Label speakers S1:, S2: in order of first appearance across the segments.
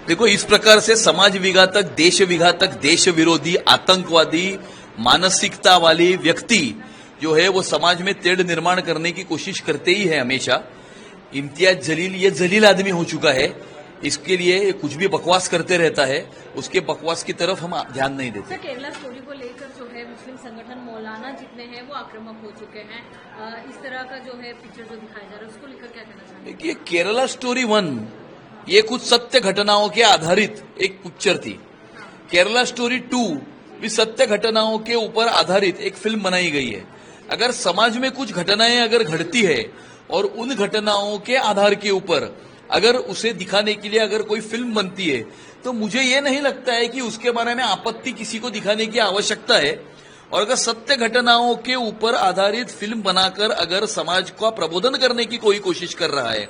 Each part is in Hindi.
S1: देखो, इस प्रकार से समाज विघातक, देश विरोधी, आतंकवादी मानसिकता वाली व्यक्ति जो है वो समाज में तेढ़ निर्माण करने की कोशिश करते ही है हमेशा। इम्तियाज जलील ये जलील आदमी हो चुका है, इसके लिए कुछ भी बकवास करते रहता है, उसके बकवास की तरफ हम ध्यान नहीं देते।
S2: सर, केरला स्टोरी को लेकर जो है मुस्लिम संगठन मौलाना जितने हैं वो आक्रामक हो चुके हैं। इस तरह का जो है पिक्चर जो दिखाया जा रहा है उसको लेकर क्या कहना चाहते हैं?
S1: देखिए, केरला स्टोरी 1 ये कुछ सत्य घटनाओं के आधारित एक पिक्चर थी। केरला स्टोरी 2 भी सत्य घटनाओं के ऊपर आधारित एक फिल्म बनाई गई है। अगर समाज में कुछ घटनाएं अगर घटती है और उन घटनाओं के आधार के ऊपर अगर उसे दिखाने के लिए अगर कोई फिल्म बनती है तो मुझे ये नहीं लगता है कि उसके बारे में आपत्ति किसी को दिखाने की आवश्यकता है। और अगर सत्य घटनाओं के ऊपर आधारित फिल्म बनाकर अगर समाज का प्रबोधन करने की कोई कोशिश कर रहा है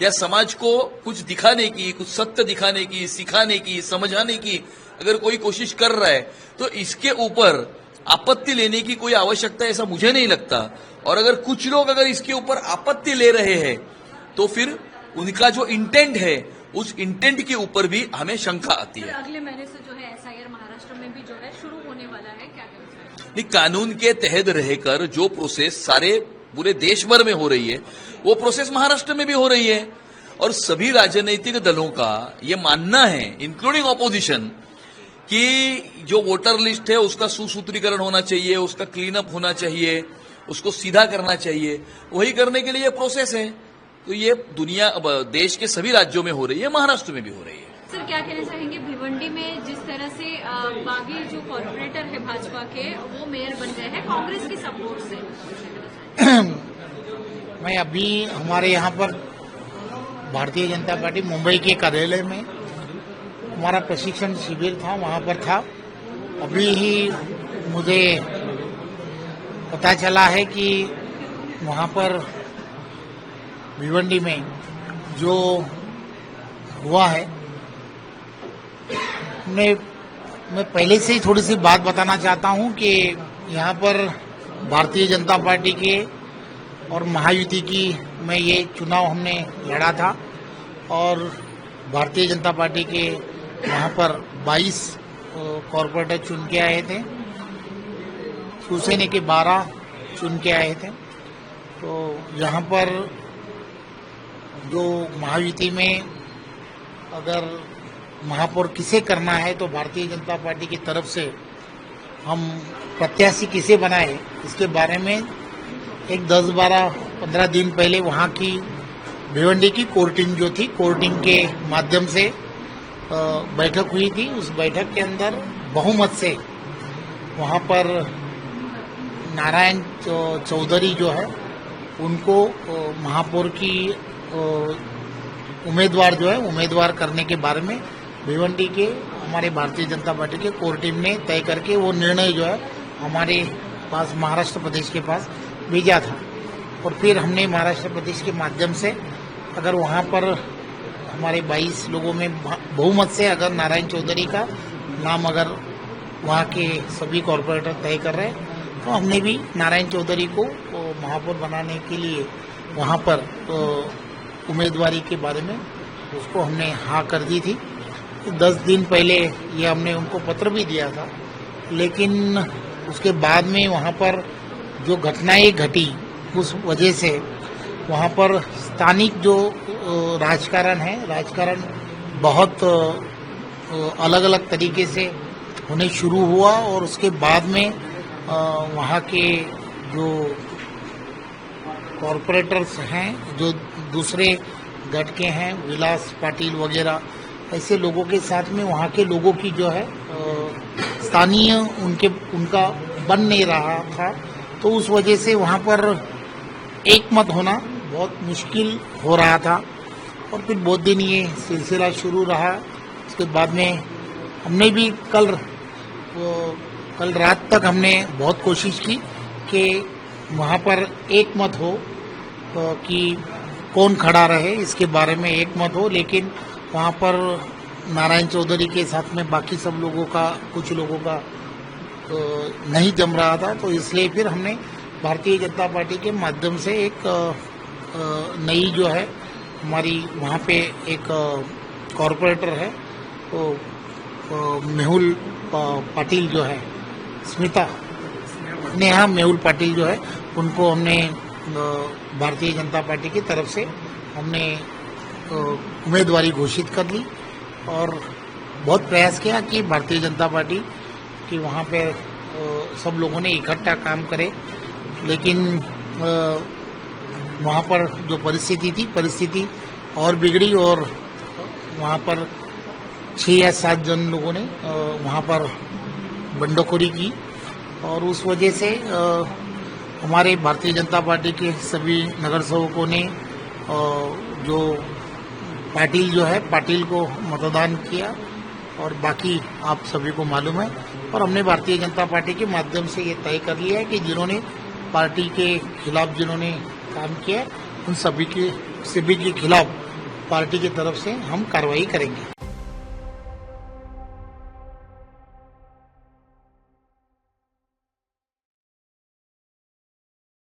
S1: या समाज को कुछ दिखाने की, कुछ सत्य दिखाने की, सिखाने की, समझाने की अगर कोई कोशिश कर रहा है तो इसके ऊपर आपत्ति लेने की कोई आवश्यकता ऐसा मुझे नहीं लगता। और अगर कुछ लोग अगर इसके ऊपर आपत्ति ले रहे हैं तो फिर उनका जो इंटेंट है उस इंटेंट के ऊपर भी हमें शंका आती है।
S2: अगले महीने से जो है एसआईआर महाराष्ट्र में भी जो है शुरू होने वाला है, क्या कहना है?
S1: नहीं, कानून के तहत रहकर जो प्रोसेस सारे पूरे देश भर में हो रही है वो प्रोसेस महाराष्ट्र में भी हो रही है। और सभी राजनीतिक दलों का ये मानना है, इंक्लूडिंग ऑपोजिशन, कि जो वोटर लिस्ट है उसका सुसूत्रीकरण होना चाहिए, उसका क्लीन अप होना चाहिए, उसको सीधा करना चाहिए। वही करने के लिए प्रोसेस है। तो ये दुनिया देश के सभी राज्यों में हो रही है, महाराष्ट्र में भी हो रही है।
S2: सर, क्या कहना चाहेंगे भिवंडी में जिस तरह से बागी जो कॉर्पोरेटर है भाजपा के वो मेयर बन गए हैं कांग्रेस की सपोर्ट से?
S3: मैं अभी हमारे यहाँ पर भारतीय जनता पार्टी मुंबई के कार्यालय में हमारा प्रशिक्षण शिविर था, वहाँ पर था। अभी ही मुझे पता चला है कि वहाँ पर भिवंडी में जो हुआ है, मैं पहले से ही थोड़ी सी बात बताना चाहता हूँ कि यहाँ पर भारतीय जनता पार्टी के और महायुति की में ये चुनाव हमने लड़ा था और भारतीय जनता पार्टी के वहाँ पर 22 कॉर्पोरेटर चुन के आए थे, शिवसेना के 12 चुन के आए थे। तो यहाँ पर जो महायुति में अगर महापौर किसे करना है तो भारतीय जनता पार्टी की तरफ से हम प्रत्याशी किसे बनाए इसके बारे में एक 10-12-15 दिन पहले वहाँ की भिवंडी की कोर्टिंग जो थी, कोर्टिंग के माध्यम से बैठक हुई थी। उस बैठक के अंदर बहुमत से वहाँ पर नारायण चौधरी जो है उनको महापौर की उम्मीदवार करने के बारे में भिवंडी के हमारे भारतीय जनता पार्टी के कोर टीम ने तय करके वो निर्णय जो है हमारे पास महाराष्ट्र प्रदेश के पास भेजा था। और फिर हमने महाराष्ट्र प्रदेश के माध्यम से अगर वहाँ पर हमारे 22 लोगों में बहुमत से अगर नारायण चौधरी का नाम अगर वहाँ के सभी कॉर्पोरेटर तय कर रहे हैं तो हमने भी नारायण चौधरी को महापौर बनाने के लिए वहाँ पर उम्मीदवारी के बारे में उसको हमने हाँ कर दी थी। 10 दिन पहले ये हमने उनको पत्र भी दिया था, लेकिन उसके बाद में वहाँ पर जो घटनाएं घटी उस वजह से वहाँ पर स्थानिक जो राजकारण बहुत अलग अलग तरीके से होने शुरू हुआ। और उसके बाद में वहाँ के जो कॉरपोरेटर्स हैं, जो दूसरे गट के हैं, विलास पाटिल वगैरह, ऐसे लोगों के साथ में वहाँ के लोगों की जो है स्थानीय उनका बन नहीं रहा था। तो उस वजह से वहाँ पर एक मत होना बहुत मुश्किल हो रहा था। और फिर बहुत दिन ये सिलसिला शुरू रहा। उसके बाद में हमने भी कल रात तक हमने बहुत कोशिश की कि वहाँ पर एक मत हो कि कौन खड़ा रहे, इसके बारे में एक मत हो। लेकिन वहाँ पर नारायण चौधरी के साथ में बाकी सब लोगों का, कुछ लोगों का नहीं जम रहा था। तो इसलिए फिर हमने भारतीय जनता पार्टी के माध्यम से एक नई जो है हमारी वहाँ पे एक कॉरपोरेटर है मेहुल पाटिल जो है, नेहा मेहुल पाटिल जो है, उनको हमने भारतीय जनता पार्टी की तरफ से हमने उम्मीदवारी घोषित कर ली और बहुत प्रयास किया कि भारतीय जनता पार्टी कि वहाँ पे सब लोगों ने इकट्ठा काम करे, लेकिन वहाँ पर जो परिस्थिति और बिगड़ी और वहाँ पर 6 या 7 जन लोगों ने वहाँ पर बंडखोरी की और उस वजह से हमारे भारतीय जनता पार्टी के सभी नगर सेवकों ने जो पाटिल को मतदान किया और बाकी आप सभी को मालूम है। और हमने भारतीय जनता पार्टी के माध्यम से ये तय कर लिया है कि जिन्होंने पार्टी के खिलाफ जिन्होंने काम किया उन सभी के खिलाफ पार्टी की तरफ से हम कार्रवाई करेंगे।